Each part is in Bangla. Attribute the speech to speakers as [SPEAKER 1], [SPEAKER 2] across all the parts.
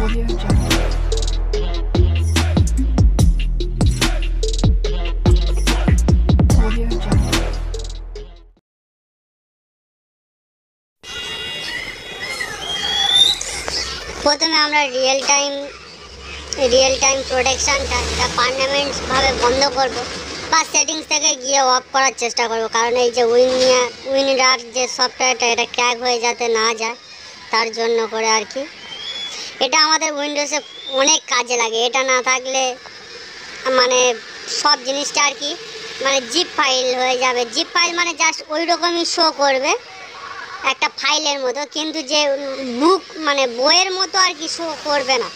[SPEAKER 1] Audio Jungle. Audio Jungle.
[SPEAKER 2] প্রথমে আমরা রিয়েল টাইম প্রোটেকশনটা পার্মানেন্ট ভাবে বন্ধ করব বা সেটিংস থেকে গিয়ে অফ করার চেষ্টা করব, কারণ এই যে উইনরার যে সফটওয়্যারটা এটা ক্র্যাক হয়ে যাতে না যায় তার জন্য করে আর কি। এটা আমাদের উইন্ডোজে অনেক কাজে লাগে। এটা না থাকলে মানে সব জিনিসটা আর কি মানে জিপ ফাইল হয়ে যাবে। জিপ ফাইল মানে জাস্ট ওই রকমই শো করবে একটা ফাইলের মতো, কিন্তু যে বুক মানে বইয়ের মতো আর কি শো করবে না,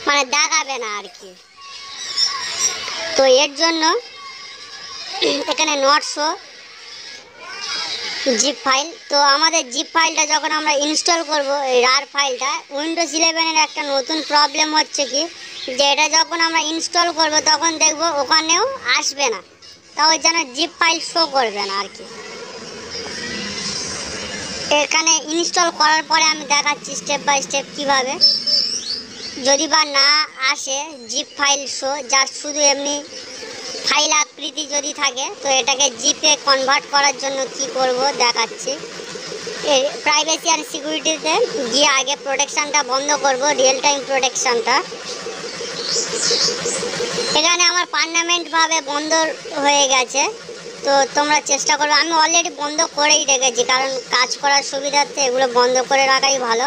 [SPEAKER 2] মানে দেখাবে না আর কি। তো এর জন্য এখানে নট শো জিপ ফাইল। তো আমাদের জিপ ফাইলটা যখন আমরা ইনস্টল করব এই রার ফাইলটা, উইন্ডোজ 11-এর একটা নতুন প্রবলেম হচ্ছে কি যে এটা যখন আমরা ইনস্টল করব তখন দেখব ওখানেও আসবে না, তাও যেন জিপ ফাইল শো করবে না আর কি। এখানে ইনস্টল করার পরে আমি দেখাচ্ছি স্টেপ বাই স্টেপ কীভাবে। যদি বা না আসে জিপ ফাইল শো, জাস্ট শুধু এমনি ফাইল আকৃতি যদি থাকে, তো এটাকে জিপে কনভার্ট করার জন্য কি করব দেখাচ্ছি। প্রাইভেসি অ্যান্ড সিকিউরিটিতে গিয়ে আগে প্রোটেকশানটা বন্ধ করব, রিয়েল টাইম প্রোটেকশানটা। এখানে আমার পার্মানেন্টভাবে বন্ধ হয়ে গেছে, তো তোমরা চেষ্টা করবে। আমি অলরেডি বন্ধ করেই রেখেছি, কারণ কাজ করার সুবিধার্থে এগুলো বন্ধ করে রাখাই ভালো,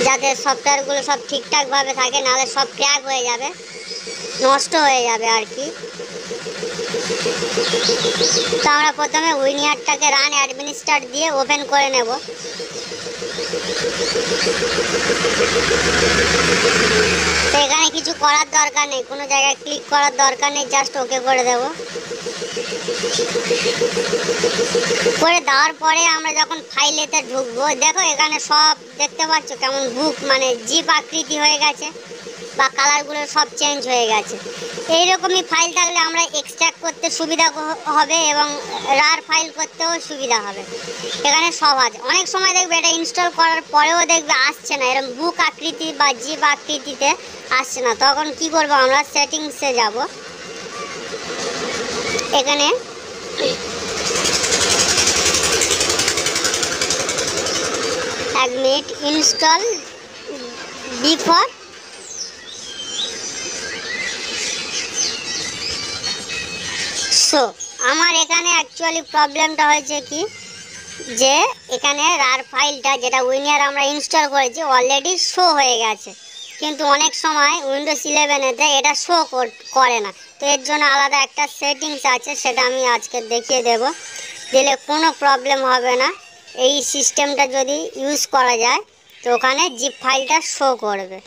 [SPEAKER 2] যাতে সফটওয়্যারগুলো সব ঠিকঠাকভাবে থাকে, নাহলে সব ক্র্যাক হয়ে যাবে, নষ্ট হয়ে যাবে আর কি। তো আমরা প্রথমে উইনিয়ারটাকে রান অ্যাডমিনিস্ট্রেটর দিয়ে ওপেন করে নেব। তো এখানে কিছু করার দরকার নেই, কোনো জায়গায় ক্লিক করার দরকার নেই, জাস্ট ওকে করে দেব। করে দেওয়ার পরে আমরা যখন ফাইলেতে ঢুকবো, দেখো এখানে সব দেখতে পাচ্ছ কেমন বুক মানে জিপ আকৃতি হয়ে গেছে বা কালারগুলো সব চেঞ্জ হয়ে গেছে। এইরকমই ফাইল থাকলে আমরা এক্সট্র্যাক্ট করতে সুবিধা হবে এবং রার ফাইল করতেও সুবিধা হবে। এখানে সব আছে। অনেক সময় দেখবে এটা ইনস্টল করার পরেও দেখবে আসছে না, এরকম বুক আকৃতি বা জিপ আকৃতিতে আসছে না। তখন কি করব, আমরা সেটিংসে যাব। এখানে এক মিনিট, ইনস্টল বিফোর শো। আমার এখানে অ্যাকচুয়ালি প্রবলেমটা হয়েছে কি যে এখানে রার ফাইলটা যেটা উইনিয়ার আমরা ইনস্টল করেছি অলরেডি শো হয়ে গেছে, কিন্তু অনেক সময় উইন্ডোজ 11-এতে এটা শো করে না। তো এর জন্য আলাদা একটা সেটিংস আছে, সেটা আমি আজকে দেখিয়ে দেব, দিলে কোনো প্রবলেম হবে না। এই সিস্টেমটা যদি ইউজ করা যায় তো ওখানে জিপ ফাইলটা শো করবে।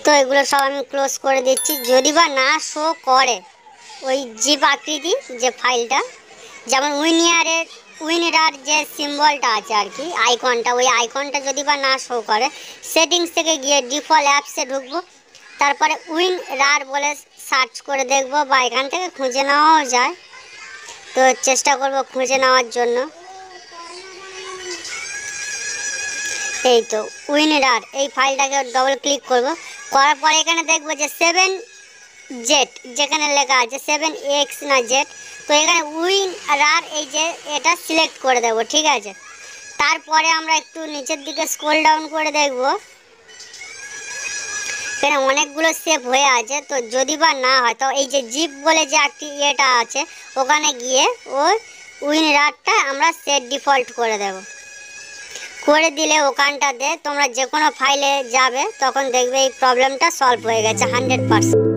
[SPEAKER 2] তো এগুলো সব আমি ক্লোজ করে দিচ্ছি। যদি বা না শো করে ওই জিপ আকৃতি যে ফাইলটা, যেমন উইনরার যে সিম্বলটা আছে আর কি, আইকনটা, ওই আইকনটা যদি বা না শো করে, সেটিংস থেকে গিয়ে ডিফল্ট অ্যাপসে ঢুকবো, তারপরে উইনরার বলে সার্চ করে দেখব, বা এখান থেকে খুঁজে নেওয়াও যায়। তো চেষ্টা করব খুঁজে নেওয়ার জন্য। এই তো উইনরার, এই ফাইলটাকে ডবল ক্লিক করব। করার পরে এখানে দেখবো যে 7Z যেখানে লেখা আছে 7X না Z, তো এখানে উইনরার এই যে এটা সিলেক্ট করে দেব, ঠিক আছে। তারপরে আমরা একটু নিচের দিকে স্ক্রল ডাউন করে দেখব, এখানে অনেকগুলো সেভ হয়ে আছে। তো যদি বা না হয় তো এই যে জিপ বলে যে একটি এটা আছে, ওখানে গিয়ে ওই উইনরারটা আমরা সেট ডিফল্ট করে দেব। করে দিলে ওখানটাতে তোমরা যে কোনো ফাইলে যাবে, তখন দেখবে এই প্রবলেমটা সলভ হয়ে গেছে 100%।